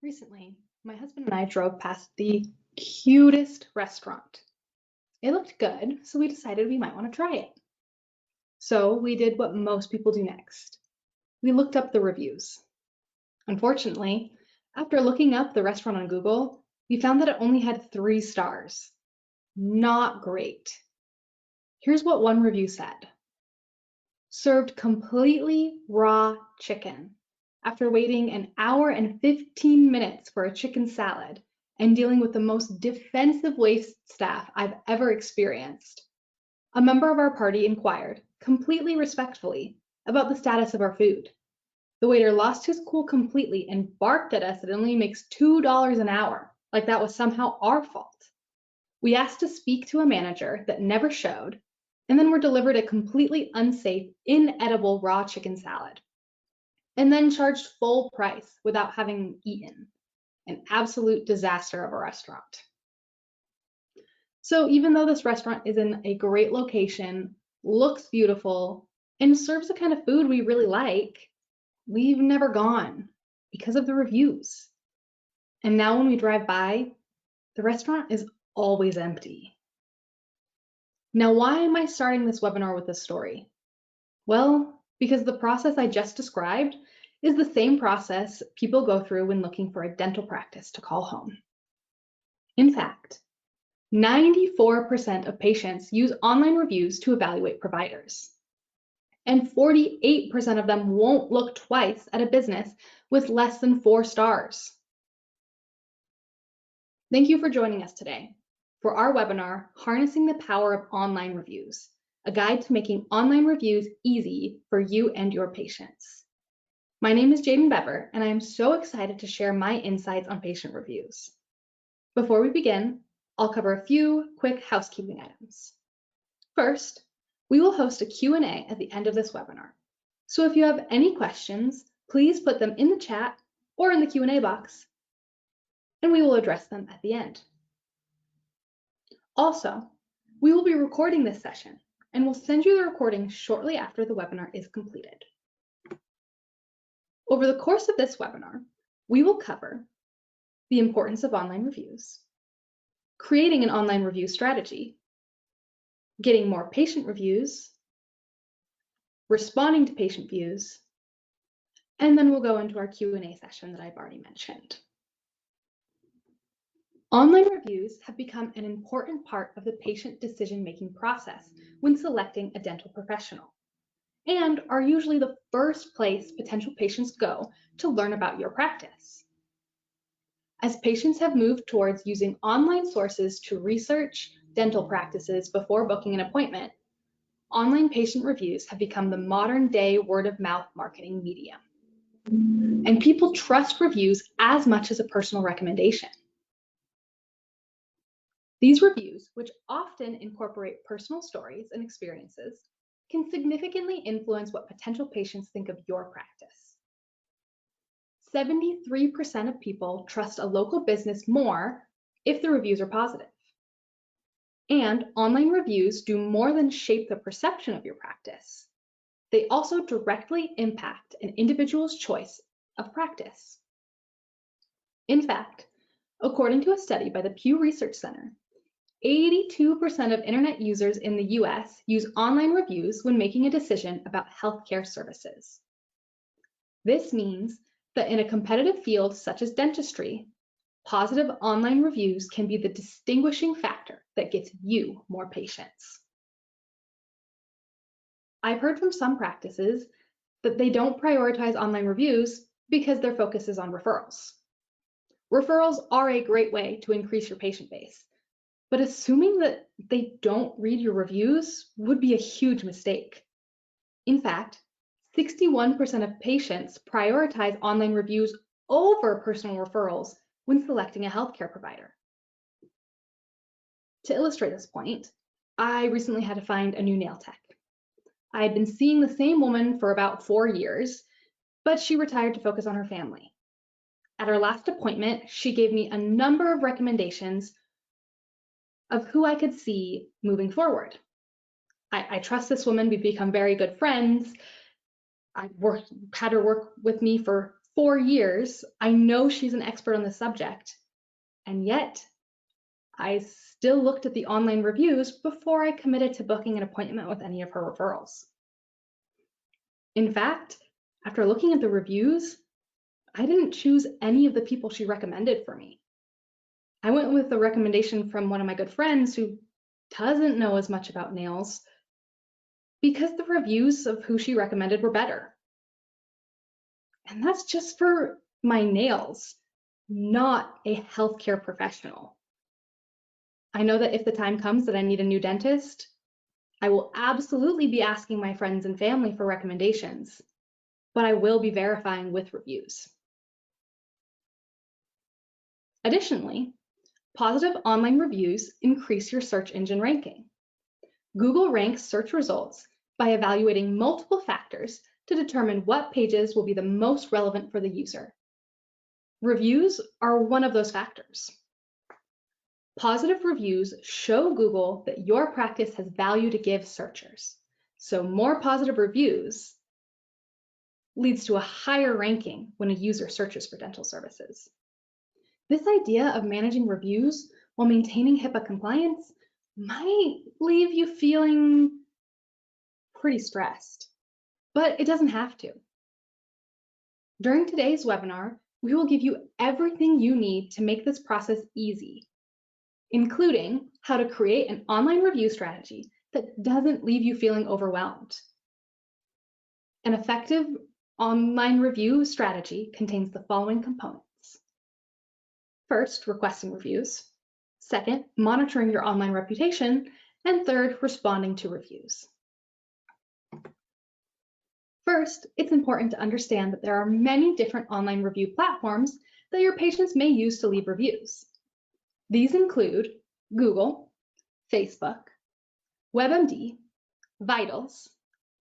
Recently, my husband and I drove past the cutest restaurant. It looked good, so we decided we might want to try it. So we did what most people do next. We looked up the reviews. Unfortunately, after looking up the restaurant on Google, we found that it only had 3 stars. Not great. Here's what one review said. Served completely raw chicken after waiting an hour and 15 minutes for a chicken salad and dealing with the most defensive waitstaff I've ever experienced. A member of our party inquired, completely respectfully, about the status of our food. The waiter lost his cool completely and barked at us that it only makes $2 an hour, like that was somehow our fault. We asked to speak to a manager that never showed, and then were delivered a completely unsafe, inedible raw chicken salad, and then charged full price without having eaten. An absolute disaster of a restaurant. So even though this restaurant is in a great location, looks beautiful, and serves the kind of food we really like, we've never gone because of the reviews. And now when we drive by, the restaurant is always empty. Now, why am I starting this webinar with this story? Well, because the process I just described is the same process people go through when looking for a dental practice to call home. In fact, 94% of patients use online reviews to evaluate providers. And 48% of them won't look twice at a business with less than 4 stars. Thank you for joining us today for our webinar, Harnessing the Power of Online Reviews, a guide to making online reviews easy for you and your patients. My name is Jaden Bever, and I am so excited to share my insights on patient reviews. Before we begin, I'll cover a few quick housekeeping items. First, we will host a Q&A at the end of this webinar. So if you have any questions, please put them in the chat or in the Q&A box, and we will address them at the end. Also, we will be recording this session, and we'll send you the recording shortly after the webinar is completed. Over the course of this webinar, we will cover the importance of online reviews, creating an online review strategy, getting more patient reviews, responding to patient views, and then we'll go into our Q&A session that I've already mentioned. Online reviews have become an important part of the patient decision-making process when selecting a dental professional, and are usually the first place potential patients go to learn about your practice. As patients have moved towards using online sources to research dental practices before booking an appointment, online patient reviews have become the modern-day word-of-mouth marketing medium. And people trust reviews as much as a personal recommendation. These reviews, which often incorporate personal stories and experiences, can significantly influence what potential patients think of your practice. 73% of people trust a local business more if the reviews are positive. And online reviews do more than shape the perception of your practice. They also directly impact an individual's choice of practice. In fact, according to a study by the Pew Research Center, 82% of internet users in the US use online reviews when making a decision about healthcare services. This means that in a competitive field such as dentistry, positive online reviews can be the distinguishing factor that gets you more patients. I've heard from some practices that they don't prioritize online reviews because their focus is on referrals. Referrals are a great way to increase your patient base, but assuming that they don't read your reviews would be a huge mistake. In fact, 61% of patients prioritize online reviews over personal referrals when selecting a healthcare provider. To illustrate this point, I recently had to find a new nail tech. I had been seeing the same woman for about 4 years, but she retired to focus on her family. At our last appointment, she gave me a number of recommendations of who I could see moving forward. I trust this woman. We've become very good friends. I had her work with me for 4 years. I know she's an expert on the subject, and yet I still looked at the online reviews before I committed to booking an appointment with any of her referrals. In fact, after looking at the reviews, I didn't choose any of the people she recommended for me. I went with the recommendation from one of my good friends who doesn't know as much about nails because the reviews of who she recommended were better. And that's just for my nails, not a healthcare professional. I know that if the time comes that I need a new dentist, I will absolutely be asking my friends and family for recommendations, but I will be verifying with reviews. Additionally, positive online reviews increase your search engine ranking. Google ranks search results by evaluating multiple factors to determine what pages will be the most relevant for the user. Reviews are one of those factors. Positive reviews show Google that your practice has value to give searchers. So more positive reviews leads to a higher ranking when a user searches for dental services. This idea of managing reviews while maintaining HIPAA compliance might leave you feeling pretty stressed, but it doesn't have to. During today's webinar, we will give you everything you need to make this process easy, including how to create an online review strategy that doesn't leave you feeling overwhelmed. An effective online review strategy contains the following components. First, requesting reviews. Second, monitoring your online reputation. And third, responding to reviews. First, it's important to understand that there are many different online review platforms that your patients may use to leave reviews. These include Google, Facebook, WebMD, Vitals,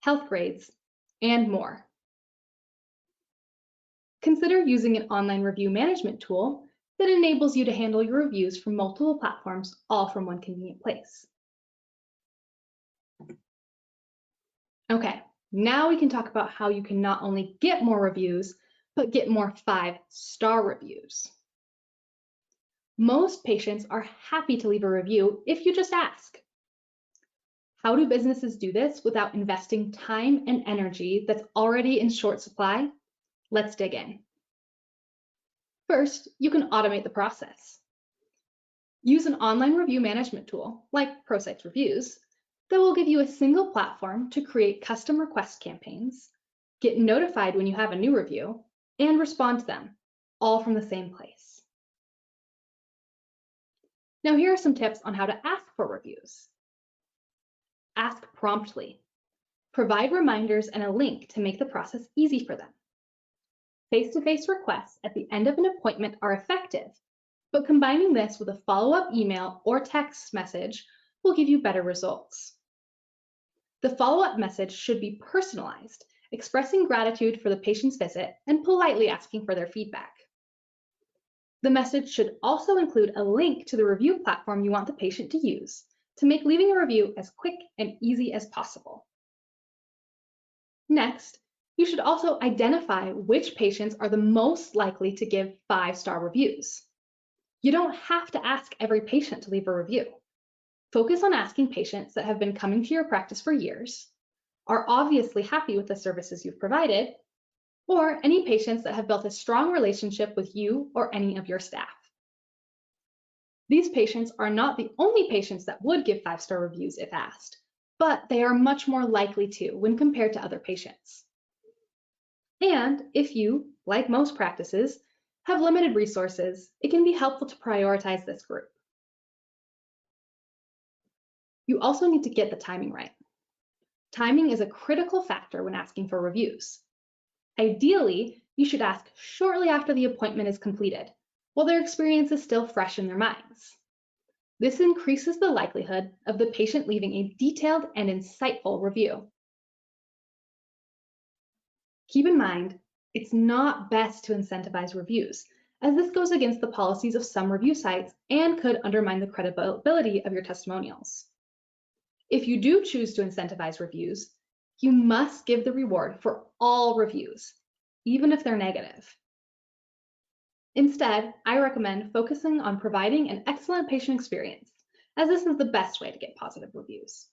HealthGrades, and more. Consider using an online review management tool that enables you to handle your reviews from multiple platforms, all from one convenient place. Okay, now we can talk about how you can not only get more reviews, but get more 5-star reviews. Most patients are happy to leave a review if you just ask. How do businesses do this without investing time and energy that's already in short supply? Let's dig in. First, you can automate the process. Use an online review management tool like ProSite's Reviews that will give you a single platform to create custom request campaigns, get notified when you have a new review, and respond to them, all from the same place. Now here are some tips on how to ask for reviews. Ask promptly. Provide reminders and a link to make the process easy for them. Face-to-face requests at the end of an appointment are effective, but combining this with a follow-up email or text message will give you better results. The follow-up message should be personalized, expressing gratitude for the patient's visit and politely asking for their feedback. The message should also include a link to the review platform you want the patient to use to make leaving a review as quick and easy as possible. Next, you should also identify which patients are the most likely to give 5-star reviews. You don't have to ask every patient to leave a review. Focus on asking patients that have been coming to your practice for years, are obviously happy with the services you've provided, or any patients that have built a strong relationship with you or any of your staff. These patients are not the only patients that would give 5-star reviews if asked, but they are much more likely to when compared to other patients. And if you, like most practices, have limited resources, it can be helpful to prioritize this group. You also need to get the timing right. Timing is a critical factor when asking for reviews. Ideally, you should ask shortly after the appointment is completed, while their experience is still fresh in their minds. This increases the likelihood of the patient leaving a detailed and insightful review. Keep in mind, it's not best to incentivize reviews, as this goes against the policies of some review sites and could undermine the credibility of your testimonials. If you do choose to incentivize reviews, you must give the reward for all reviews, even if they're negative. Instead, I recommend focusing on providing an excellent patient experience, as this is the best way to get positive reviews.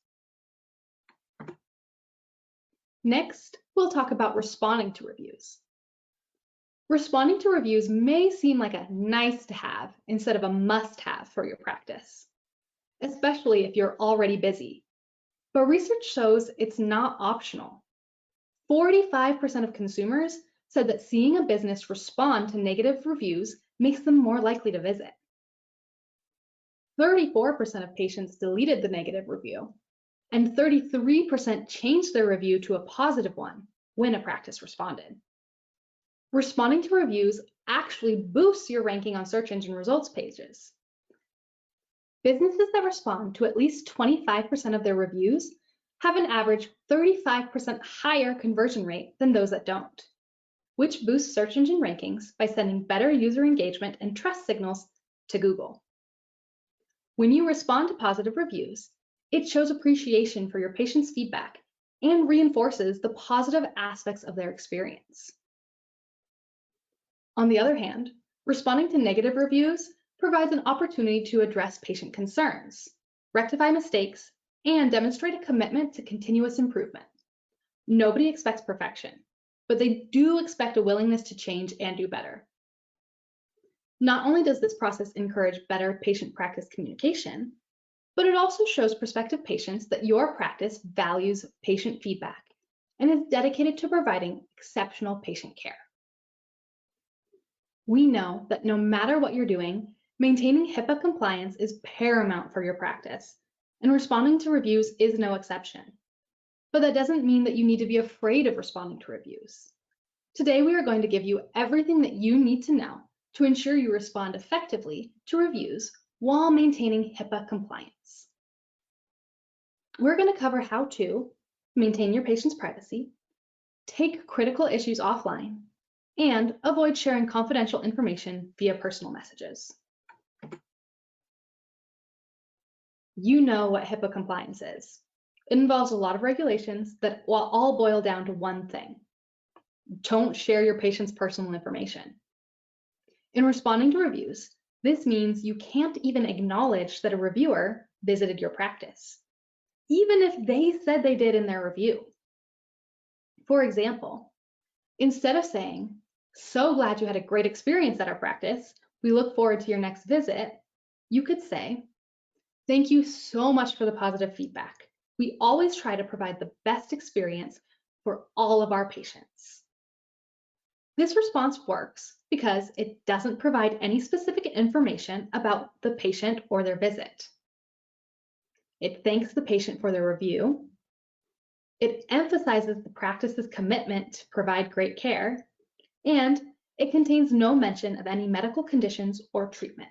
Next, we'll talk about responding to reviews. Responding to reviews may seem like a nice to have instead of a must have for your practice, especially if you're already busy. But research shows it's not optional. 45% of consumers said that seeing a business respond to negative reviews makes them more likely to visit. 34% of patients deleted the negative review, and 33% changed their review to a positive one when a practice responded. Responding to reviews actually boosts your ranking on search engine results pages. Businesses that respond to at least 25% of their reviews have an average 35% higher conversion rate than those that don't, which boosts search engine rankings by sending better user engagement and trust signals to Google. When you respond to positive reviews, it shows appreciation for your patient's feedback and reinforces the positive aspects of their experience. On the other hand, responding to negative reviews provides an opportunity to address patient concerns, rectify mistakes, and demonstrate a commitment to continuous improvement. Nobody expects perfection, but they do expect a willingness to change and do better. Not only does this process encourage better patient practice communication, but it also shows prospective patients that your practice values patient feedback and is dedicated to providing exceptional patient care. We know that no matter what you're doing, maintaining HIPAA compliance is paramount for your practice, and responding to reviews is no exception. But that doesn't mean that you need to be afraid of responding to reviews. Today, we are going to give you everything that you need to know to ensure you respond effectively to reviews while maintaining HIPAA compliance. We're going to cover how to maintain your patient's privacy, take critical issues offline, and avoid sharing confidential information via personal messages. You know what HIPAA compliance is. It involves a lot of regulations that all boil down to one thing. Don't share your patient's personal information. In responding to reviews, this means you can't even acknowledge that a reviewer visited your practice, even if they said they did in their review. For example, instead of saying, "So glad you had a great experience at our practice, we look forward to your next visit," you could say, "Thank you so much for the positive feedback. We always try to provide the best experience for all of our patients." This response works because it doesn't provide any specific information about the patient or their visit. It thanks the patient for their review. It emphasizes the practice's commitment to provide great care, and it contains no mention of any medical conditions or treatment.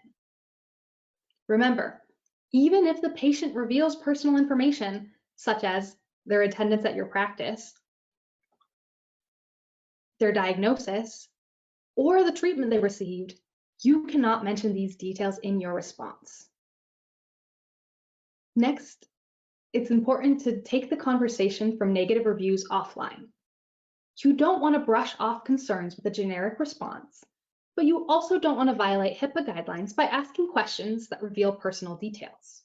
Remember, even if the patient reveals personal information, such as their attendance at your practice, their diagnosis, or the treatment they received, you cannot mention these details in your response. Next, it's important to take the conversation from negative reviews offline. You don't want to brush off concerns with a generic response, but you also don't want to violate HIPAA guidelines by asking questions that reveal personal details.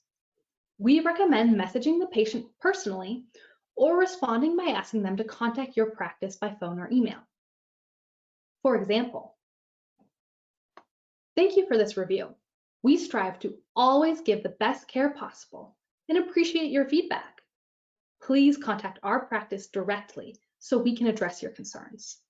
We recommend messaging the patient personally or responding by asking them to contact your practice by phone or email. For example, "Thank you for this review. We strive to always give the best care possible and appreciate your feedback. Please contact our practice directly so we can address your concerns."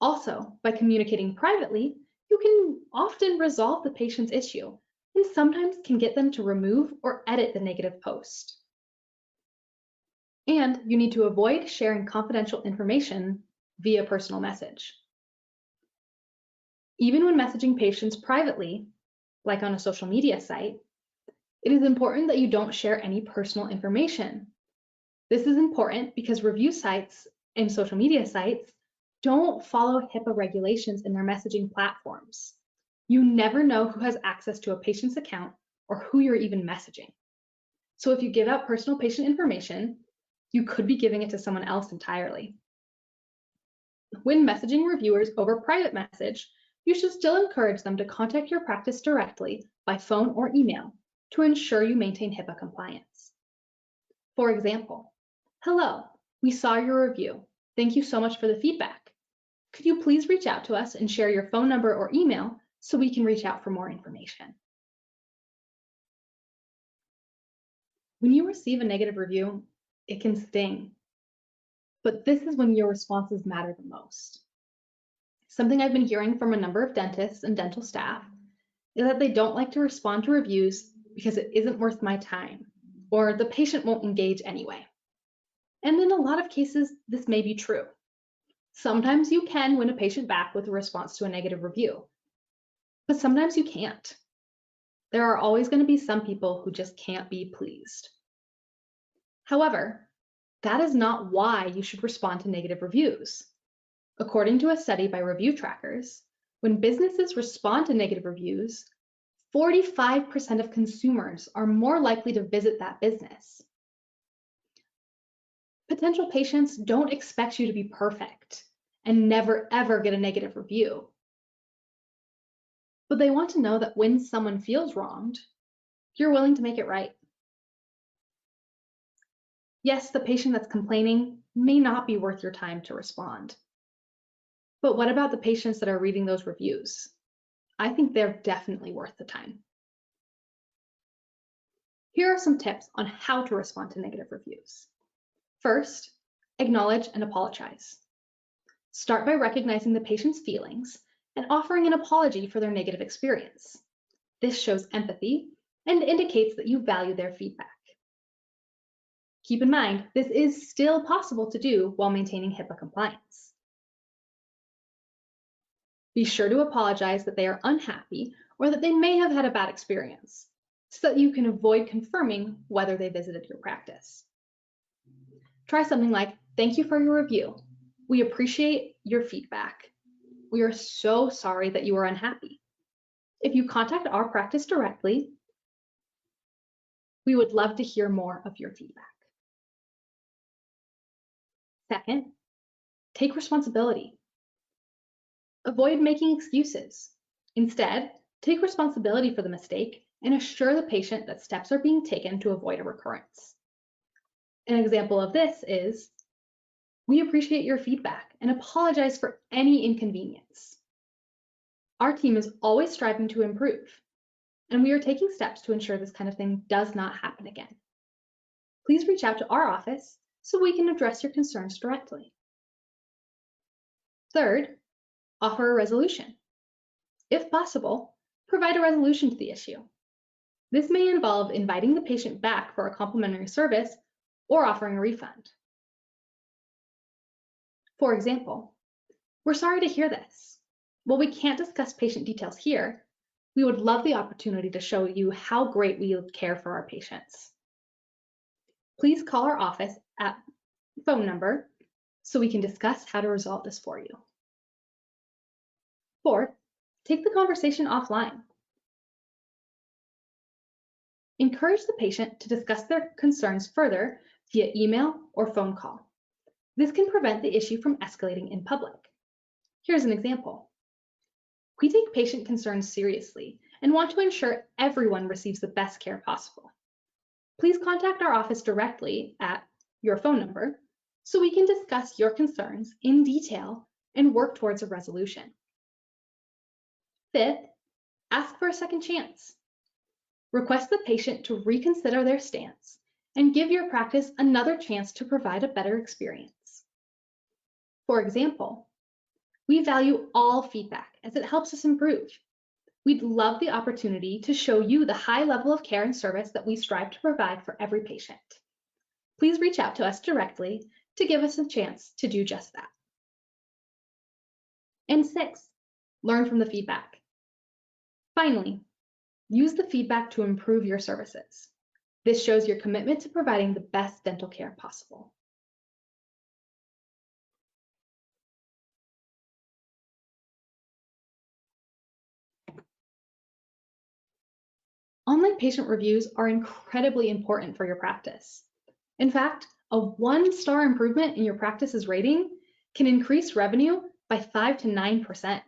Also, by communicating privately, you can often resolve the patient's issue and sometimes can get them to remove or edit the negative post. And you need to avoid sharing confidential information via personal message. Even when messaging patients privately, like on a social media site, it is important that you don't share any personal information. This is important because review sites and social media sites don't follow HIPAA regulations in their messaging platforms. You never know who has access to a patient's account or who you're even messaging. So if you give out personal patient information, you could be giving it to someone else entirely. When messaging reviewers over private message, you should still encourage them to contact your practice directly by phone or email to ensure you maintain HIPAA compliance. For example, hello, we saw your review. Thank you so much for the feedback. Could you please reach out to us and share your phone number or email so we can reach out for more information? When you receive a negative review, it can sting, but this is when your responses matter the most. Something I've been hearing from a number of dentists and dental staff is that they don't like to respond to reviews because it isn't worth my time, or the patient won't engage anyway. And in a lot of cases, this may be true. Sometimes you can win a patient back with a response to a negative review, but sometimes you can't. There are always going to be some people who just can't be pleased. However, that is not why you should respond to negative reviews. According to a study by Review Trackers, when businesses respond to negative reviews, 45% of consumers are more likely to visit that business. Potential patients don't expect you to be perfect and never ever get a negative review. But they want to know that when someone feels wronged, you're willing to make it right. Yes, the patient that's complaining may not be worth your time to respond. But what about the patients that are reading those reviews? I think they're definitely worth the time. Here are some tips on how to respond to negative reviews. First, acknowledge and apologize. Start by recognizing the patient's feelings and offering an apology for their negative experience. This shows empathy and indicates that you value their feedback. Keep in mind, this is still possible to do while maintaining HIPAA compliance. Be sure to apologize that they are unhappy or that they may have had a bad experience, so that you can avoid confirming whether they visited your practice. Try something like, thank you for your review. We appreciate your feedback. We are so sorry that you were unhappy. If you contact our practice directly, we would love to hear more of your feedback. Second, take responsibility. Avoid making excuses. Instead, take responsibility for the mistake and assure the patient that steps are being taken to avoid a recurrence. An example of this is, we appreciate your feedback and apologize for any inconvenience. Our team is always striving to improve, and we are taking steps to ensure this kind of thing does not happen again. Please reach out to our office so we can address your concerns directly. Third, offer a resolution. If possible, provide a resolution to the issue. This may involve inviting the patient back for a complimentary service or offering a refund. For example, we're sorry to hear this. While we can't discuss patient details here, we would love the opportunity to show you how great we care for our patients. Please call our office at phone number so we can discuss how to resolve this for you. Fourth, take the conversation offline. Encourage the patient to discuss their concerns further via email or phone call. This can prevent the issue from escalating in public. Here's an example. We take patient concerns seriously and want to ensure everyone receives the best care possible. Please contact our office directly at your phone number so we can discuss your concerns in detail and work towards a resolution. Fifth, ask for a second chance. Request the patient to reconsider their stance and give your practice another chance to provide a better experience. For example, we value all feedback as it helps us improve. We'd love the opportunity to show you the high level of care and service that we strive to provide for every patient. Please reach out to us directly to give us a chance to do just that. And sixth, learn from the feedback. Finally, use the feedback to improve your services. This shows your commitment to providing the best dental care possible. Online patient reviews are incredibly important for your practice. In fact, a 1-star improvement in your practice's rating can increase revenue by 5 to 9%.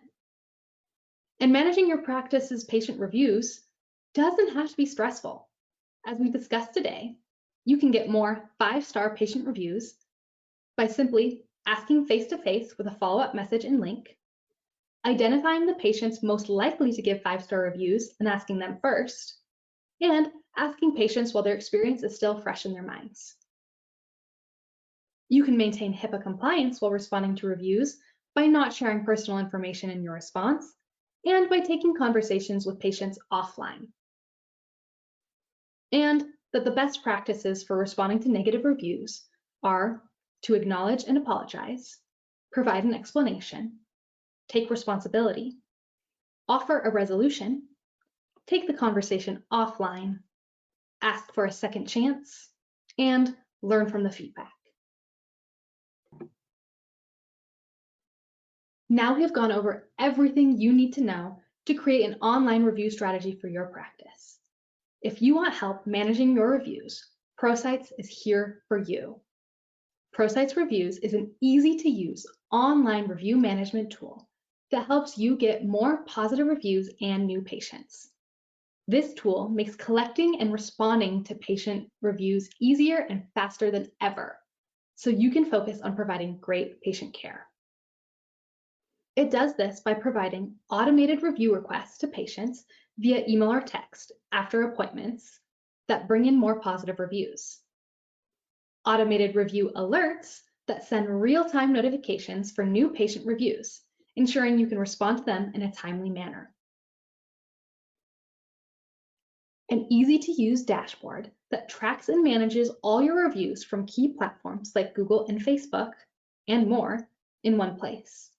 And managing your practice's patient reviews doesn't have to be stressful. As we discussed today, you can get more 5-star patient reviews by simply asking face-to-face with a follow-up message and link, identifying the patients most likely to give 5-star reviews and asking them first, and asking patients while their experience is still fresh in their minds. You can maintain HIPAA compliance while responding to reviews by not sharing personal information in your response and by taking conversations with patients offline. And that the best practices for responding to negative reviews are to acknowledge and apologize, provide an explanation, take responsibility, offer a resolution, take the conversation offline, ask for a second chance, and learn from the feedback. Now we have gone over everything you need to know to create an online review strategy for your practice. If you want help managing your reviews, ProSites is here for you. ProSites Reviews is an easy-to-use online review management tool that helps you get more positive reviews and new patients. This tool makes collecting and responding to patient reviews easier and faster than ever, so you can focus on providing great patient care. It does this by providing automated review requests to patients via email or text after appointments that bring in more positive reviews. Automated review alerts that send real-time notifications for new patient reviews, ensuring you can respond to them in a timely manner. An easy-to-use dashboard that tracks and manages all your reviews from key platforms like Google and Facebook, and more, in one place.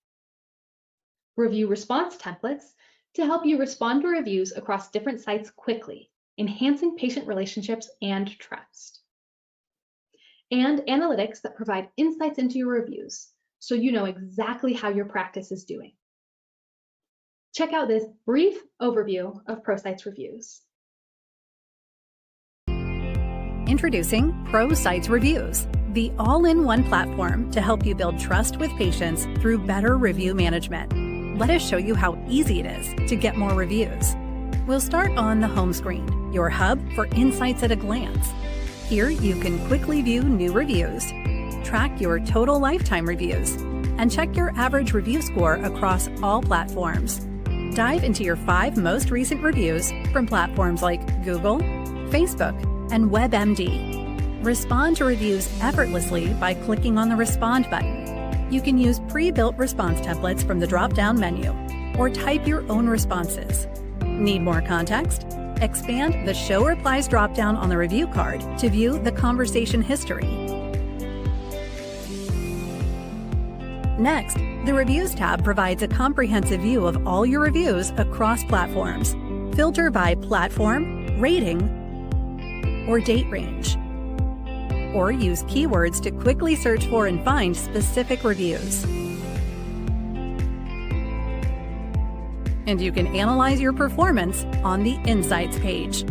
Review response templates to help you respond to reviews across different sites quickly, enhancing patient relationships and trust. And analytics that provide insights into your reviews, so you know exactly how your practice is doing. Check out this brief overview of ProSites Reviews. Introducing ProSites Reviews, the all-in-one platform to help you build trust with patients through better review management. Let us show you how easy it is to get more reviews. We'll start on the home screen, your hub for insights at a glance. Here you can quickly view new reviews, track your total lifetime reviews, and check your average review score across all platforms. Dive into your 5 most recent reviews from platforms like Google, Facebook, and WebMD. Respond to reviews effortlessly by clicking on the Respond button. You can use pre-built response templates from the drop-down menu, or type your own responses. Need more context? Expand the Show Replies drop-down on the review card to view the conversation history. Next, the Reviews tab provides a comprehensive view of all your reviews across platforms. Filter by platform, rating, or date range. Or use keywords to quickly search for and find specific reviews. And you can analyze your performance on the Insights page.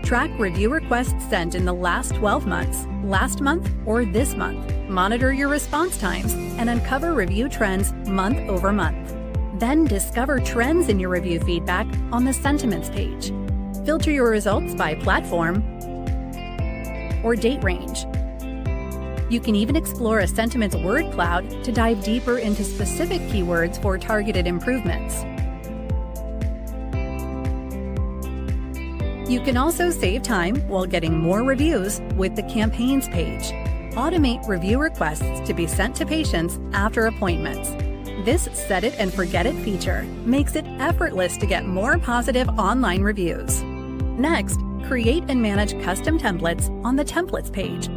Track review requests sent in the last 12 months, last month, or this month. Monitor your response times and uncover review trends month over month. Then discover trends in your review feedback on the Sentiments page. Filter your results by platform or date range. You can even explore a Sentiments word cloud to dive deeper into specific keywords for targeted improvements. You can also save time while getting more reviews with the Campaigns page. Automate review requests to be sent to patients after appointments. This set it and forget it feature makes it effortless to get more positive online reviews. Next, create and manage custom templates on the Templates page.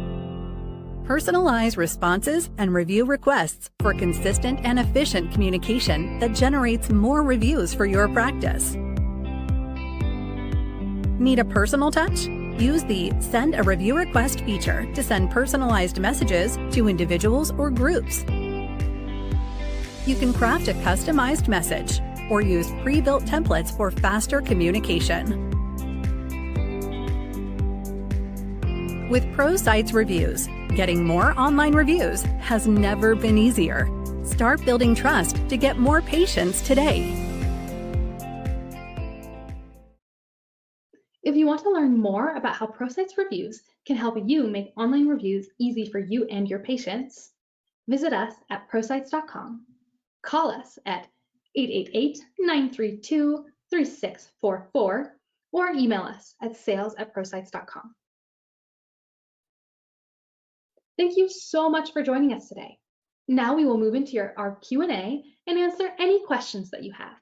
Personalize responses and review requests for consistent and efficient communication that generates more reviews for your practice. Need a personal touch? Use the Send a Review Request feature to send personalized messages to individuals or groups. You can craft a customized message or use pre-built templates for faster communication. With ProSites Reviews, Getting more online reviews has never been easier. Start building trust to get more patients today. If you want to learn more about how ProSites Reviews can help you make online reviews easy for you and your patients, visit us at prosites.com. Call us at 888-932-3644 or email us at sales@prosites.com. Thank you so much for joining us today. Now we will move into our Q&A and answer any questions that you have.